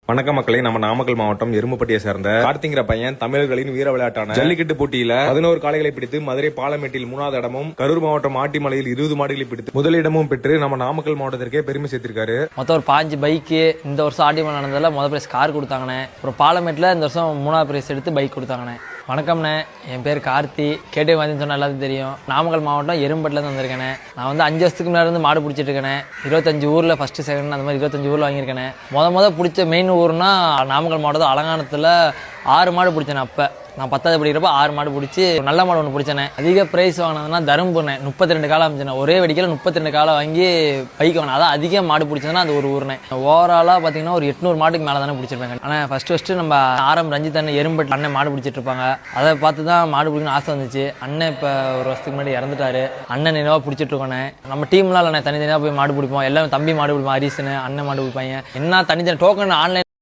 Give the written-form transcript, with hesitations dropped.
வணக்க மக்களே, நம்ம நாமக்கல் மாவட்டம் எருமப்பட்டியை சேர்ந்த கார்த்திங்கிற பையன் தமிழர்களின் வீர விளையாட்டான ஜல்லிக்கட்டு போட்டியில 11 காளைகளை பிடித்து மதுரை பாலமேட்டில் 3வது இடமும், கரூர் மாவட்டம் ஆட்டிமலையில் 20 மாடுகளை பிடித்து முதலிடமும் பெற்று நம்ம நாமக்கல் மாவட்டத்திற்கே பெருமை சேர்த்திருக்காரு. மொத்தம் ஒரு 5 பைக்கு இந்த வருஷம் ஆட்டிமலை நடந்ததில் முதல் பிரைஸ் கார் கொடுத்தாங்கண்ணே. அப்புறம் பாலமேட்டில் இந்த வருஷம் 3வது பிரைஸ் எடுத்து பைக் கொடுத்தாங்கண்ணே. வணக்கம்ண்ணே, என் பேர் கார்த்தி. கேட்டே வந்து சொன்னால் எல்லாத்தையும் தெரியும். நாமக்கல் மாவட்டம் எரும்பட்டிலேருந்து வந்திருக்கேனே. நான் வந்து 5 வருஷத்துக்கு முன்னாடி இருந்து மாடு பிடிச்சிட்டு இருக்கேனே. 25 ஊரில் ஃபஸ்ட்டு செகண்ட் அந்த மாதிரி 25 ஊரில் வாங்கியிருக்கேனே. மொதல் பிடிச்ச மெயின் ஊர்னா நாமக்கல் மாவட்டத்தில் அலங்கானத்தில் 6 மாடு பிடிச்சேனே. அப்போ நான் 10வது படிக்கிறப்ப 6 மாடு பிடிச்சி நல்ல மாடு ஒன்று பிடிச்சேனே. அதிக ப்ரைஸ் வாங்கினதுன்னா தரும்புண்ணே. 32 காலம் அமைச்சேன். ஒரே வெடிக்கையில் 32 காலம் வாங்கி பைக் வாங்கினேன். அதான் அதிக மாடு பிடிச்சதுன்னா அது ஒரு ஊர்னே. ஓவராலாக பார்த்தீங்கன்னா ஒரு 800 மாட்டுக்கு மேலே தானே பிடிச்சிருப்பாங்க. ஆனால் ஃபஸ்ட்டு நம்ம ரஞ்சித் அண்ணன் எறும்பட்டு அண்ணன் மாடு பிடிச்சிட்டு இருப்பாங்க. அதை பார்த்து தான் மாடு பிடிக்கணும்னு ஆசை வந்துச்சு. அண்ணன் இப்போ ஒரு வருஷத்துக்கு முன்னாடி இறந்துட்டாரு. அண்ணன் நினைவாக பிடிச்சிட்டு இருக்கோண்ணே. நம்ம டீம்லாம் இல்லைண்ணே, தனித்தனியாக போய் மாடு பிடிப்போம். எல்லாரும் தம்பி மாடு பிடிப்போம், ஹரிசனு அண்ணன் மாடு பிடிப்பாங்க. என்ன தனித்தனி டோக்கன் ஆன்லைன்